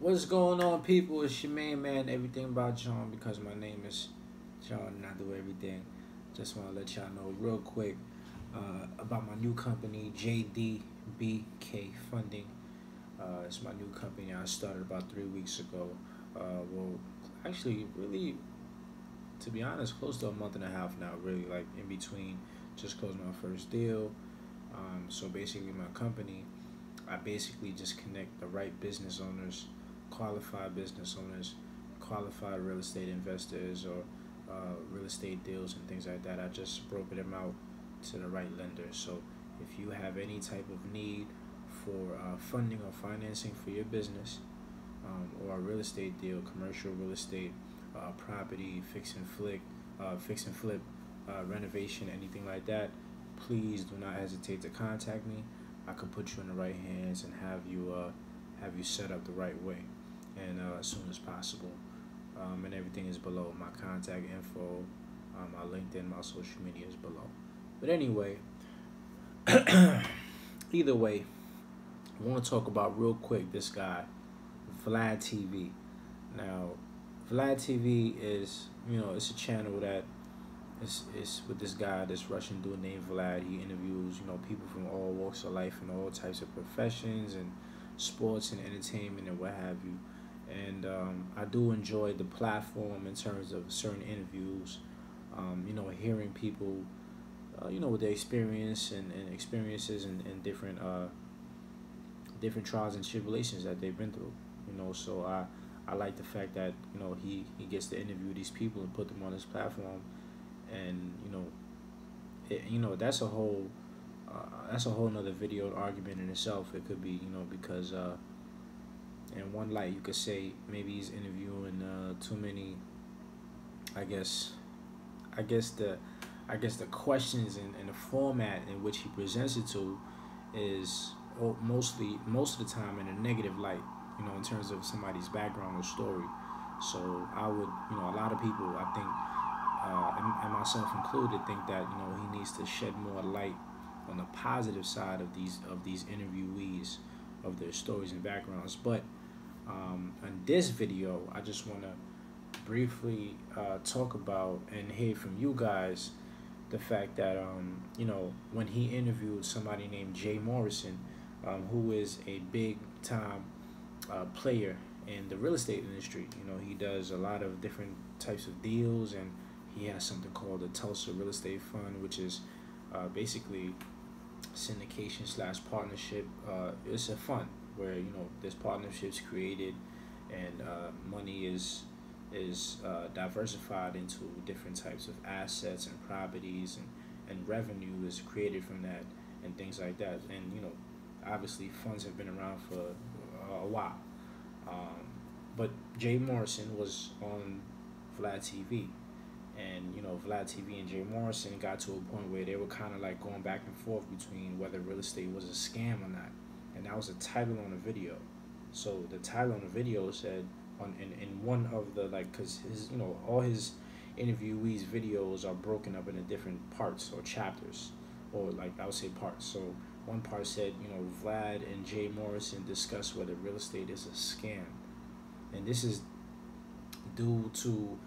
What's going on, people? It's your main man, Everything About John, because my name is John and I do everything. Just want to let y'all know real quick about my new company, JDBK Funding. It's my new company. I started about 3 weeks ago. Well, actually, really, to be honest, close to a month and a half now, really, like in between. Just closed my first deal. So basically, my company, I basically just connect the right business owners, qualified business owners, qualified real estate investors, or real estate deals and things like that. I just broker them out to the right lenders. So if you have any type of need for funding or financing for your business, or a real estate deal, commercial real estate, property, fix and flip, renovation, anything like that, please do not hesitate to contact me. I could put you in the right hands and have you set up the right way, and as soon as possible. And everything is below. My contact info, my LinkedIn, my social media is below. But anyway, either way, I want to talk about real quick this guy, VladTV. Now, VladTV is, it's a channel that it's with this guy, this Russian dude named Vlad. He interviews, people from all walks of life and all types of professions and sports and entertainment and what have you. And I do enjoy the platform in terms of certain interviews. Hearing people, with their experience and experiences and different trials and tribulations that they've been through. So I like the fact that he gets to interview these people and put them on his platform, and that's a whole nother video argument in itself. It could be because in one light you could say maybe he's interviewing too many. I guess the questions and the format in which he presents it to is most of the time in a negative light, in terms of somebody's background or story. So I would, a lot of people, I think, and myself included, think that he needs to shed more light on the positive side of these interviewees, of their stories and backgrounds. But in this video, I just want to briefly talk about and hear from you guys the fact that when he interviewed somebody named Jay Morrison, who is a big time player in the real estate industry. He does a lot of different types of deals, and he has something called the Tulsa Real Estate Fund, which is basically syndication slash partnership. It's a fund where there's partnerships created, and money is diversified into different types of assets and properties, and revenue is created from that and things like that. And obviously funds have been around for a while. But Jay Morrison was on VladTV, and VladTV and Jay Morrison got to a point where they were kind of like going back and forth between whether real estate was a scam or not, and that was the title on the video. So the title on the video said in one of the, like, because his all his interviewees videos are broken up into different parts or chapters, or like I would say parts. So one part said, Vlad and Jay Morrison discuss whether real estate is a scam. And this is due to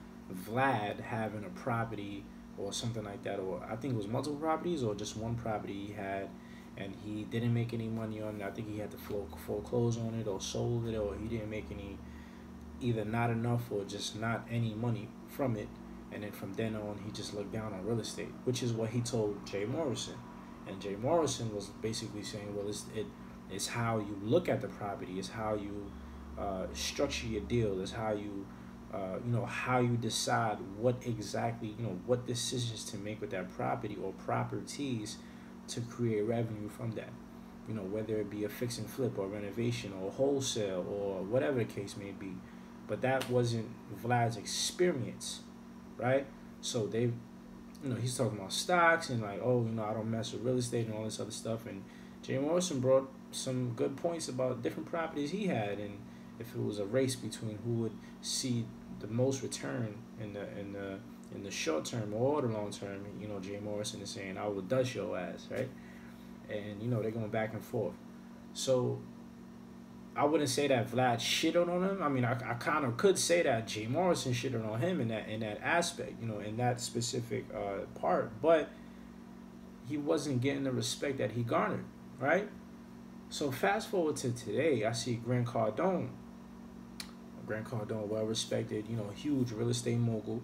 Vlad having a property or something like that, or I think it was multiple properties or just one property he had, and he didn't make any money on it. I think he had to foreclose on it or sold it, or he didn't make any, either not enough or just not any money from it. And then from then on, he just looked down on real estate, which is what he told Jay Morrison. And Jay Morrison was basically saying, well, it's how you look at the property, it's how you structure your deal, it's how you how you decide what exactly, what decisions to make with that property or properties to create revenue from that. Whether it be a fix and flip or renovation or wholesale or whatever the case may be. But that wasn't Vlad's experience, right? So he's talking about stocks and like, I don't mess with real estate and all this other stuff. And Jay Morrison brought some good points about different properties he had, and if it was a race between who would see the most return in the short term or the long term, Jay Morrison is saying, I would dust your ass, right? And they're going back and forth. So I wouldn't say that Vlad shitted on him. I mean, I kind of could say that Jay Morrison shitted on him in that aspect, you know, in that specific part, but he wasn't getting the respect that he garnered, right? So fast forward to today, I see Grant Cardone. Grant Cardone, well respected, you know, huge real estate mogul,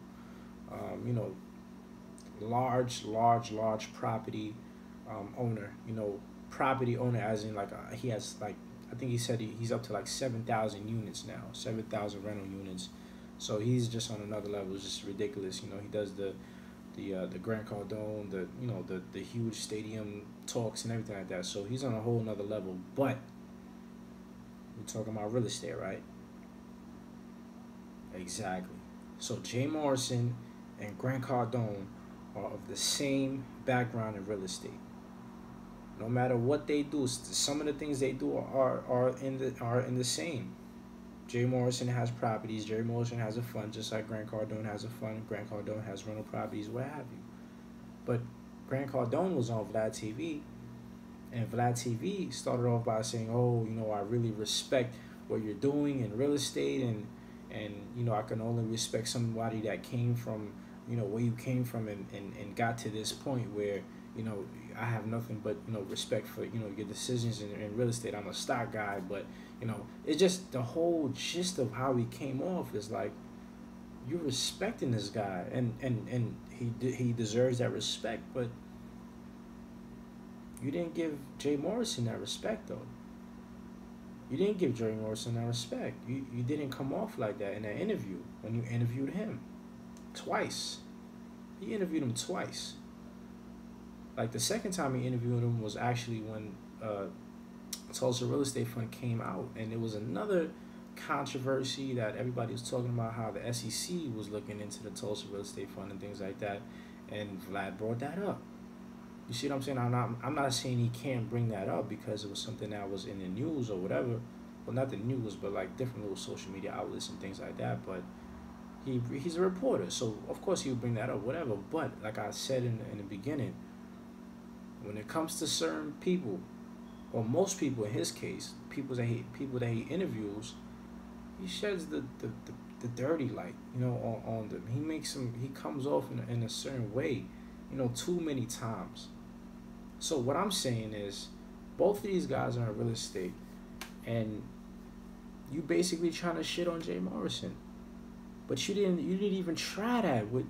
you know, large property owner, you know, property owner as in like he has like, I think he said he's up to like 7,000 units now, 7,000 rental units. So he's just on another level. It's just ridiculous. You know, he does the Grant Cardone, you know, the huge stadium talks and everything like that. So he's on a whole nother level. But we're talking about real estate, right? Exactly. So Jay Morrison and Grant Cardone are of the same background in real estate. No matter what they do, some of the things they do are in the same. Jay Morrison has properties. Jay Morrison has a fund, just like Grant Cardone has a fund. Grant Cardone has rental properties, what have you. But Grant Cardone was on VladTV, and VladTV started off by saying, "Oh, you know, I really respect what you're doing in real estate, and you know, I can only respect somebody that came from, you know, where you came from and got to this point where, you know, I have nothing but, you know, respect for, you know, your decisions in real estate. I'm a stock guy, but, you know, it's just the whole gist of how he came off is like, you're respecting this guy, and he deserves that respect, but you didn't give Jay Morrison that respect, though. You didn't give Jay Morrison that respect. You didn't come off like that in that interview when you interviewed him twice. He interviewed him twice. Like the second time he interviewed him was actually when Tulsa Real Estate Fund came out, and it was another controversy that everybody was talking about how the SEC was looking into the Tulsa Real Estate Fund and things like that, and Vlad brought that up. You see what I'm saying? I'm not saying he can't bring that up because it was something that was in the news or whatever. Well, not the news, but like different little social media outlets and things like that. But he's a reporter, so of course he would bring that up, whatever. But like I said in the beginning, when it comes to certain people, or most people in his case, people that he interviews, he sheds the dirty light, you know, on them. He comes off in a certain way, you know, too many times. So what I'm saying is, both of these guys are in real estate, and you basically trying to shit on Jay Morrison. But you didn't even try that with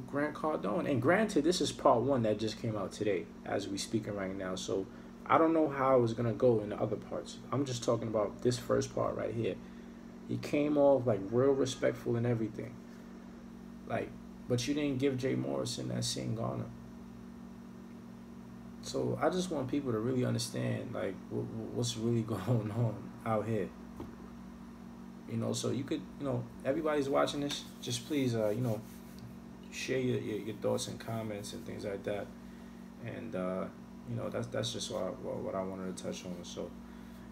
Grant Cardone. And granted, this is part one that just came out today as we speaking right now. So I don't know how it's gonna go in the other parts. I'm just talking about this first part right here. He came off like real respectful and everything. Like, but you didn't give Jay Morrison that same garner. So I just want people to really understand like what's really going on out here. You know, so you could, you know, everybody's watching this, just please, you know, share your thoughts and comments and things like that. And, you know, that's just what I wanted to touch on. So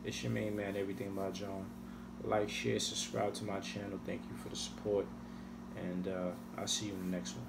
it's your main man, Everything by John. Like, share, subscribe to my channel. Thank you for the support. And I'll see you in the next one.